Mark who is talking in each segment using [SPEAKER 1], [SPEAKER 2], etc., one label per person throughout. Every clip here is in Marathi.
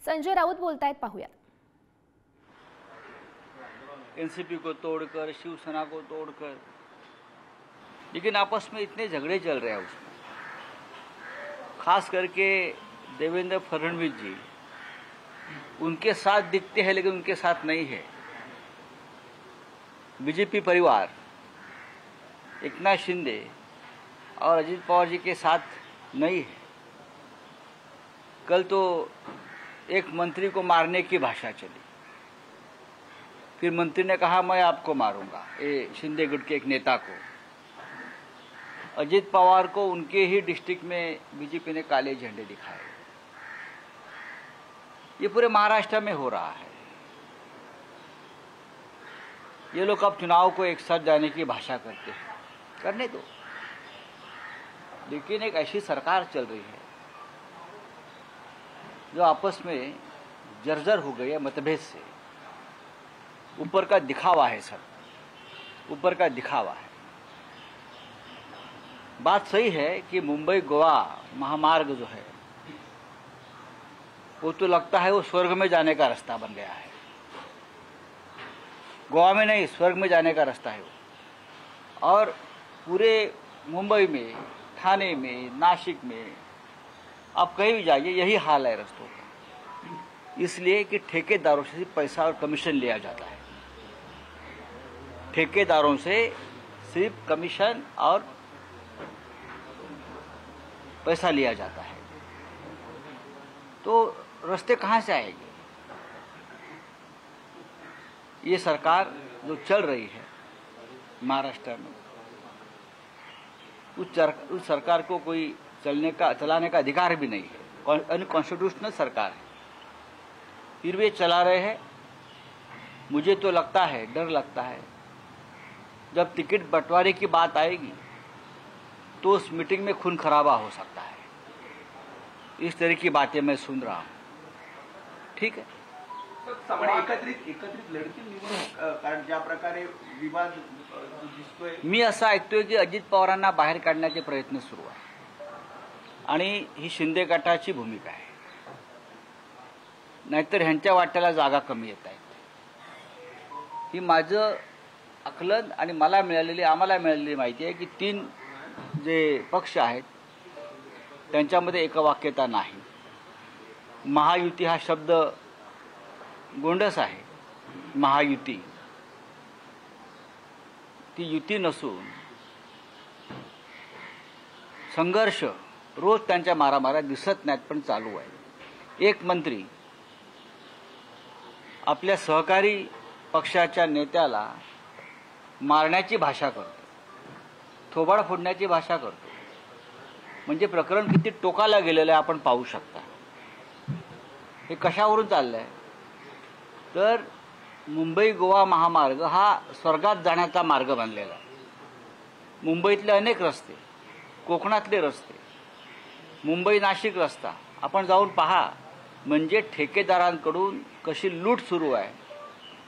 [SPEAKER 1] संजय राऊत बोलतायत, पाहूयात।
[SPEAKER 2] एनसीपी को तोड़कर, शिवसेना को तोड़कर, लेकिन आपस में इतने झगड़े चल रहे हैं उसमें। खास करके देवेंद्र फडणवीस जी उनके साथ दिखते हैं लेकिन उनके साथ नहीं है। बीजेपी परिवार एकनाथ शिंदे और अजित पवार जी के साथ नहीं है। कल तो एक मंत्री को मारने की भाषा चली, फिर मंत्री ने कहा मैं आपको मारूंगा, ये शिंदे गुट के एक नेता को। अजित पवार को उनके ही डिस्ट्रिक्ट में बीजेपी ने काले झंडे दिखाए। ये पूरे महाराष्ट्र में हो रहा है। ये लोग अब चुनाव को एक साथ जाने की भाषा करते हैं, करने दो। लेकिन एक ऐसी सरकार चल रही है जो आपस में जर्जर हो गई है मतभेद से। ऊपर का दिखावा है सब, ऊपर का दिखावा है। बात सही है कि मुंबई गोवा महामार्ग जो है वो तो लगता है वो स्वर्ग में जाने का रास्ता बन गया है। गोवा में नहीं, स्वर्ग में जाने का रास्ता है वो। और पूरे मुंबई में, ठाणे में, नासिक में, आप कहीं भी जाइए यही हाल है रास्तों का। इसलिए कि ठेकेदारों से पैसा और कमीशन लिया जाता है। ठेकेदारों से सिर्फ कमीशन और पैसा लिया जाता है, तो रास्ते कहां से आएंगे? ये सरकार जो चल रही है महाराष्ट्र में, उस सरकार को कोई चलाने का अधिकार भी नहीं है। अनकॉन्स्टिट्यूशनल सरकार है, फिर वे चला रहे हैं। मुझे तो लगता है, डर लगता है, जब टिकट बंटवारे की बात आएगी तो उस मीटिंग में खून खराबा हो सकता है। इस तरह की बातें मैं सुन रहा हूं। ठीक है,
[SPEAKER 3] एकत्रित लढतील निवडणूक, कारण ज्या प्रकारे विवाद दिसतोय,
[SPEAKER 2] मी असं ऐकतोय की अजित पवारांना बाहेर काढण्याचे प्रयत्न सुरू आहे आणि ही शिंदे गटाची भूमिका आहे। नाहीतर ह्यांच्या वाट्याला जागा कमी येत आहेत। ही माझं आकलन आणि आम्हाला मिळालेली माहिती आहे की 3 जे पक्ष आहेत त्यांच्यामध्ये एकवाक्यता नाही। महायुती हा शब्द गोंडस आहे। महायुती ती युती नसून संघर्ष रोज त्यांच्या मारामाऱ्या दिसत नाहीत, पण चालू आहे। एक मंत्री आपल्या सहकारी पक्षाच्या नेत्याला मारण्याची भाषा करतो, थोबाड फोडण्याची भाषा करतो। म्हणजे प्रकरण किती टोकाला गेलेलं आहे आपण पाहू शकता। हे कशावरून चाललंय? तर मुंबई गोवा महामार्ग हा स्वर्गात जाण्याचा मार्ग बनलेला आहे। मुंबईतले अनेक रस्ते, कोकणातले रस्ते, मुंबई नाशिक रस्ता आपण जाऊन पहा, म्हणजे ठेकेदारांकडून कशी लूट सुरू आहे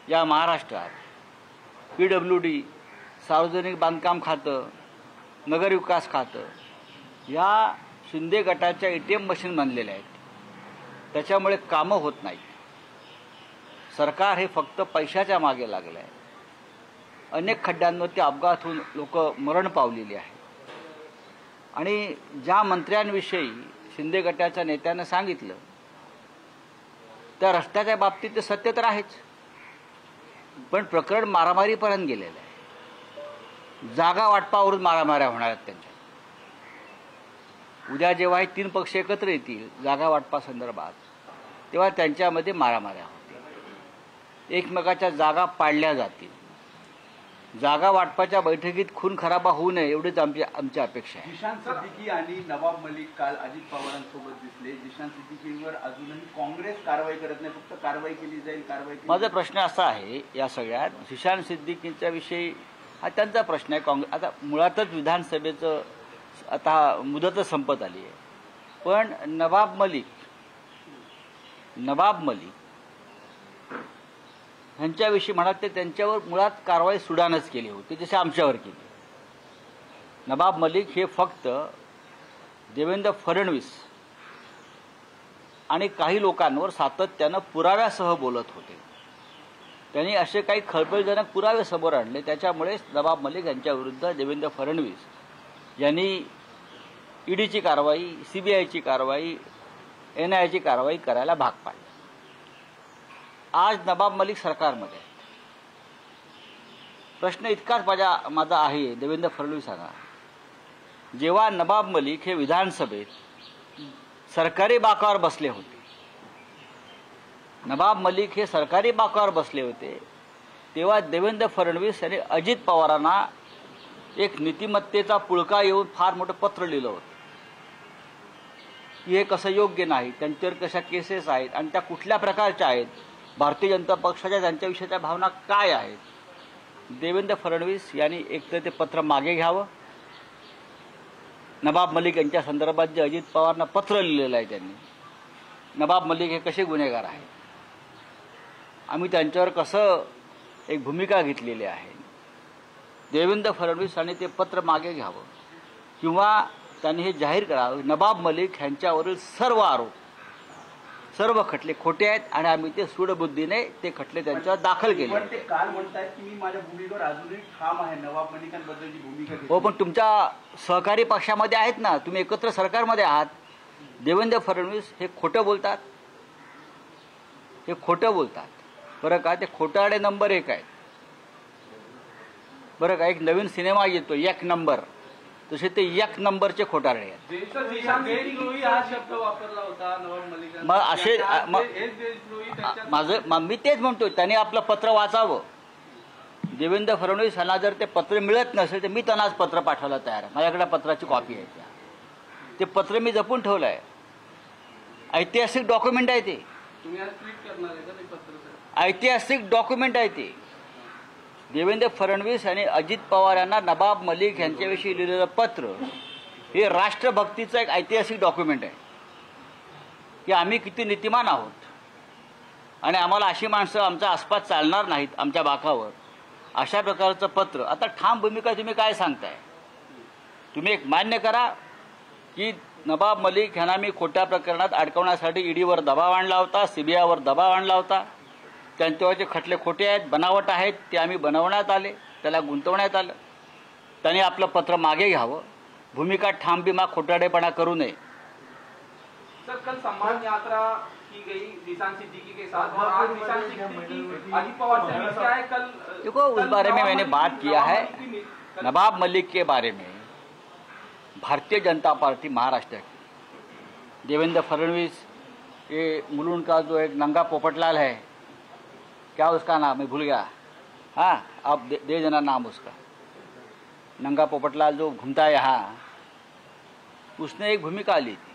[SPEAKER 2] या महाराष्ट्रात। PWD, सार्वजनिक बांधकाम खातं, नगर विकास खातं, या शिंदे गटाच्या ATM मशीन बनलेल्या आहेत। त्याच्यामुळे कामं होत नाहीत। सरकार हे फक्त पैशाच्या मागे लागलं आहे। अनेक खड्ड्यांवरती अपघात होऊन लोक मरण पावलेली आहेत। आणि ज्या मंत्र्यांविषयी शिंदे गटाच्या नेत्यानं सांगितलं त्या रस्त्याच्या बाबतीत ते सत्य तर आहेच, पण प्रकरण मारामारीपर्यंत गेलेलं आहे। जागा वाटपावरून मारामाऱ्या होणार आहेत त्यांच्या। उद्या जेव्हा हे 3 पक्ष एकत्र येतील जागा वाटपा संदर्भात, तेव्हा त्यांच्यामध्ये मारामाऱ्या होतील, एकमेकाच्या जागा पाडल्या जातील। जागा वाटपाच्या बैठकीत खून खराबा होऊ नये एवढीच आमची अपेक्षा आहे।
[SPEAKER 3] जिशान सिद्दीकी आणि नवाब मलिक काल अजित पवारांसोबत दिसले। जिशान सिद्दीकीवर अजूनही काँग्रेस कारवाई करत नाही, फक्त कारवाई केली जाईल,
[SPEAKER 2] माझा प्रश्न असा आहे या सगळ्यात, जिशान सिद्दीकींच्या विषयी हा त्यांचा प्रश्न आहे। आता मुळातच विधानसभेचं आता मुदतच संपत आली आहे, पण नवाब मलिक ह्यांच्याविषयी म्हणत ते त्यांच्यावर मुळात कारवाई सुडानच केली होती, जसे आमच्यावर केली। नवाब मलिक हे फक्त देवेंद्र फडणवीस आणि काही लोकांवर सातत्यानं पुराव्यासह बोलत होते. त्यांनी असे काही खळबळजनक पुरावे समोर आणले. त्याच्यामुळेच नवाब मलिक यांच्याविरुद्ध देवेंद्र फडणवीस यांनी ईडीची कारवाई, सीबीआयची कारवाई, NIAची कारवाई करायला भाग पाडले. आज नवाब मलिक सरकारमध्ये आहेत. प्रश्न इतकाच माझा आहे देवेंद्र फडणवीसांना, जेव्हा नवाब मलिक हे विधानसभेत सरकारी बाकावर बसले होते, नवाब मलिक हे सरकारी बाकावर बसले होते, तेव्हा देवेंद्र फडणवीस यांनी अजित पवारांना एक नीतिमत्तेचा पुळका येऊन फार मोठं पत्र लिहिलं होतं की हे कसं योग्य नाही, त्यांच्यावर कशा केसेस आहेत आणि त्या कुठल्या प्रकारच्या आहेत, भारतीय जनता पक्षाच्या त्यांच्याविषयीच्या भावना काय आहेत. देवेंद्र फडणवीस यांनी एकतर ते पत्र मागे घ्यावं. नवाब मलिक यांच्या संदर्भात जे अजित पवारांना पत्र लिहिलेलं आहे त्यांनी, नवाब मलिक हे कसे गुन्हेगार आहेत, आम्ही त्यांच्यावर कसं एक भूमिका घेतलेली आहे, देवेंद्र फडणवीसांनी ते पत्र मागे घ्यावं किंवा त्यांनी हे जाहीर करावं नवाब मलिक ह्यांच्यावरील सर्व आरोप, सर्व खटले खोटे आहेत आणि आम्ही ते सूडबुद्धीने ते खटले त्यांच्यावर दाखल केले.
[SPEAKER 3] पण ते काल म्हणतात की मी माझ्या भूमिकेवर अजूनही ठाम आहे, नवाब मलिकांबद्दलची भूमिका
[SPEAKER 2] हो, पण तुमच्या सहकारी पक्षामध्ये आहेत ना, तुम्ही एकत्र सरकारमध्ये आहात. देवेंद्र फडणवीस हे खोटं बोलतात, हे खोटं बोलतात बरं का. ते खोटारडे नंबर 1 आहेत बरं का. एक नवीन सिनेमा येतो एक नंबर, तसे ते एक नंबरचे खोटारडे आहेत. मग असे मी तेच म्हणतो, त्यांनी आपलं पत्र वाचावं. देवेंद्र फडणवीस यांना जर ते पत्र मिळत नसेल तर मी त्यांना आज पत्र पाठवायला तयार आहे. माझ्याकडे पत्राची कॉपी आहे. ते पत्र मी जपून ठेवलं आहे. ऐतिहासिक डॉक्युमेंट आहे ते, ऐतिहासिक डॉक्युमेंट आहे ते. देवेंद्र फडणवीस आणि अजित पवार यांना नवाब मलिक यांच्याविषयी लिहिलेलं पत्र हे राष्ट्रभक्तीचं एक ऐतिहासिक डॉक्युमेंट आहे की आम्ही किती नीतिमान आहोत आणि आम्हाला अशी माणसं आमच्या आसपास चालणार नाहीत आमच्या बाकावर, अशा प्रकारचं पत्र. आता ठाम भूमिका तुम्ही काय सांगताय? तुम्ही एक मान्य करा की नवाब मलिक यांना मी खोट्या प्रकरणात अडकवण्यासाठी ईडीवर दबाव आणला होता, सीबीआयवर दबाव आणला होता, त्यांच्यावरचे खटले खोटे आहेत, बनावट आहेत, ते आम्ही बनवण्यात आले, त्याला गुंतवण्यात आलं. त्यांनी आपलं पत्र मागे घ्यावं, भूमिका ठाम बिमा खोटाडेपणा करू नये.
[SPEAKER 1] सर, कल सम्मान यात्रा की गई निशान सिद्दीकी के साथ और आज निशान सिद्दीकी अजित पवार से मिल के आए. कल
[SPEAKER 2] देखो, उस बारे में मैंने बात किया है. नवाब मलिक के बारे में भारतीय जनता पार्टी महाराष्ट्र की, देवेंद्र फडणवीस, ये मुलुंड का जो एक नंगा पोपटलाल है, क्या उसका नाम मैं भूल गया, हाँ आप दे देना नाम उसका, नंगा पोपटलाल जो घूमता है यहाँ, उसने एक भूमिका ली थी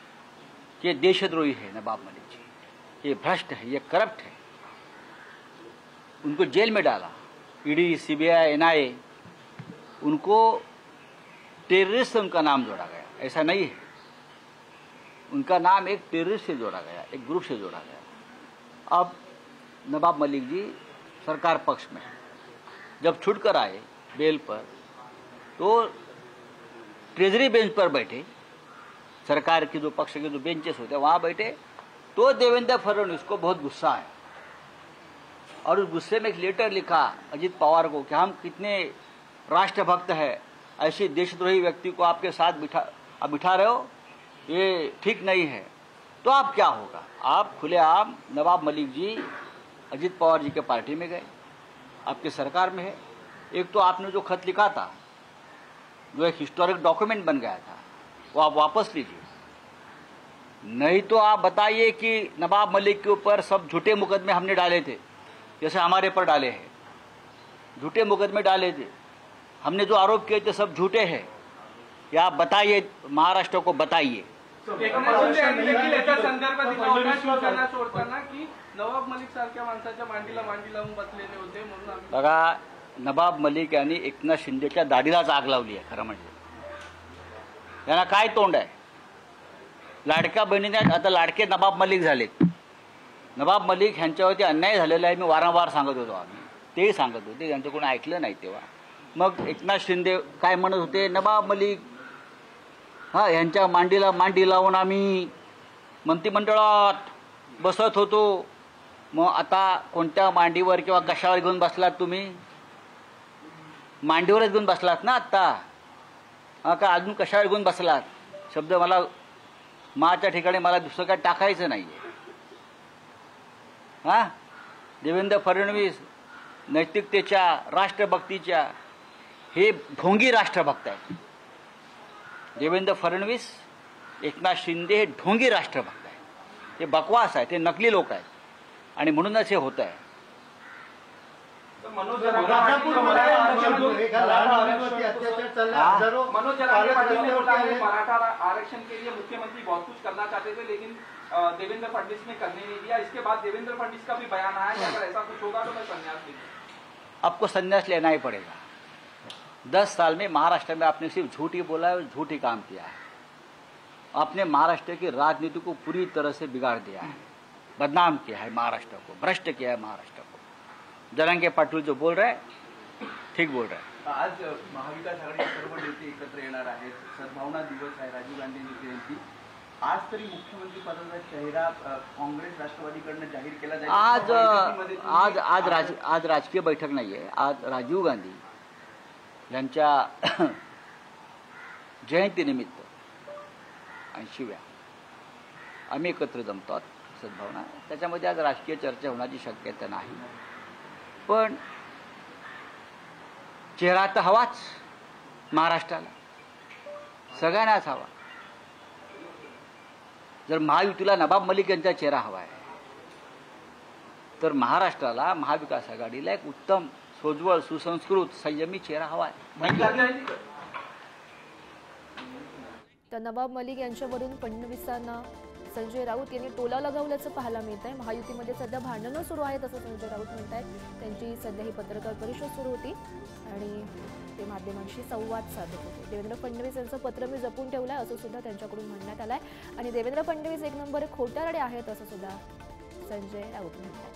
[SPEAKER 2] कि देशद्रोही है नवाब मलिक जी, ये भ्रष्ट है, ये करप्ट है. उनको जेल में डाला, ईडी, सीबीआई, NIA, उनको टेररिस्ट से उनका नाम जोड़ा गया. ऐसा नहीं है, उनका नाम एक टेररिस्ट से जोड़ा गया, एक ग्रुप से जोड़ा गया. अब नवाब मलिक जी सरकार पक्ष में जब छूटकर आए बेल पर, तो ट्रेजरी बेंच पर बैठे, सरकार की जो पक्ष के जो बेंचेस होते वहाँ बैठे, तो देवेंद्र फडणवीस को बहुत गुस्सा आया और उस गुस्से में एक लेटर लिखा अजित पवार को कि हम कितने राष्ट्रभक्त है, ऐसे देशद्रोही व्यक्ति को आपके साथ बिठा रहे हो, ये ठीक नहीं है. तो आप क्या होगा? आप खुलेआम नवाब मलिक जी अजित पवार जी के पार्टी में गए, आपके सरकार में है. एक तो आपने जो खत लिखा था, जो एक हिस्टोरिक डॉक्यूमेंट बन गया था, वो आप वापस लीजिए. नहीं तो आप बताइए कि नवाब मलिक के ऊपर सब झूठे मुकदमे हमने डाले थे, जैसे हमारे पर डाले हैं, झूठे मुकदमे डाले थे, हमने जो आरोप किए थे सब झूठे हैं. या आप बताइए, महाराष्ट्र को बताइए.
[SPEAKER 1] नवाब मलिक सारख्या माणसाच्या मांडीला मांडी लावून बसलेले होते म्हणून
[SPEAKER 2] बघा, नवाब मलिक यांनी एकनाथ शिंदेच्या दाढीलाच आग लावली आहे. खरं म्हणजे त्यांना काय तोंड आहे? लाडक्या बहिणीने आता लाडके नवाब मलिक झालेत. नवाब मलिक ह्यांच्यावरती अन्याय झालेला आहे, मी वारंवार सांगत होतो, आम्ही तेही सांगत होते, त्यांचं कोणी ऐकलं नाही तेव्हा. मग एकनाथ शिंदे काय म्हणत होते, नवाब मलिक ह्यांच्या मांडीला मांडी लावून आम्ही मंत्रिमंडळात बसत होतो, मग आता कोणत्या मांडीवर किंवा कशावर घेऊन बसलात तुम्ही? मांडीवरच घेऊन बसलात ना आत्ता, का अजून कशावर घेऊन बसलात? शब्द मला माच्या ठिकाणी मला दुसरं काय टाकायचं नाही आहे. हां, देवेंद्र फडणवीस नैतिकतेच्या, राष्ट्रभक्तीच्या, हे ढोंगी राष्ट्रभक्त आहेत. देवेंद्र फडणवीस, एकनाथ शिंदे हे ढोंगी राष्ट्रभक्त आहेत. हे बकवास आहे, ते नकली लोक आहेत आणि म्हणूनच हे होत आहे.
[SPEAKER 1] मनोज जरांगे पाटिल ने बोला है मराठा आरक्षण के लिए मुख्यमंत्री बहुत कुछ करना चाहते थे, लेकिन देवेंद्र फडणवीस ने करने नहीं दिया. इसके बाद देवेंद्र फडणवीस का भी बयान आया कि अगर ऐसा कुछ होगा तो मैं संन्यास लूंगा.
[SPEAKER 2] आपको संन्यास लेना ही पड़ेगा. 10 साल में महाराष्ट्र में आपने सिर्फ झूठ ही बोला है और झूठ ही काम किया है. आपने महाराष्ट्र की राजनीति को पूरी तरह से बिगाड़ दिया है, बदनाम किया है महाराष्ट्र को, भ्रष्ट किया है महाराष्ट्र को. जरांगे पाटील जो बोल रहे हैं ठीक बोल रहे हैं.
[SPEAKER 3] आज महाविकास आघाडीचे सर्व नेते एकत्र येणार आहेत. सद्भावना दिवस आहे, राजीव गांधींची जयंती. आज तरी मुख्यमंत्री पदाचा चेहरा काँग्रेस राष्ट्रवादीकडनं जाहीर केला जाईल.
[SPEAKER 2] आज राजकीय बैठक नाही आहे. आज राजीव गांधी यांच्या जयंतीनिमित्त 80व्या आम्ही एकत्र जमतो सद्भावना. त्याच्यामध्ये आज राजकीय चर्चा होण्याची शक्यता नाही, पण चेहरा तर हवाच महाराष्ट्राला, सगळ्यांनाच हवा. जर महायुतीला नवाब मलिक यांचा चेहरा हवा आहे, तर महाराष्ट्राला, महाविकास आघाडीला एक उत्तम, सोज्वळ, सुसंस्कृत, संयमी चेहरा हवा आहे.
[SPEAKER 4] तर नवाब मलिक यांच्यावरून फडणवीसांना संजय राऊत यांनी टोला लगावल्याचं पाहायला मिळत आहे. महायुतीमध्ये सध्या भांडणं सुरू आहेत असं संजय राऊत म्हणत आहेत. त्यांची सध्या ही पत्रकार परिषद सुरू होती आणि ते माध्यमांशी संवाद साधत होते. देवेंद्र फडणवीस यांचं पत्र मी जपून ठेवलं आहे असं सुद्धा त्यांच्याकडून म्हणण्यात आलं आहे आणि देवेंद्र फडणवीस एक नंबर खोटारडे आहेत असं सुद्धा संजय राऊत म्हणतात.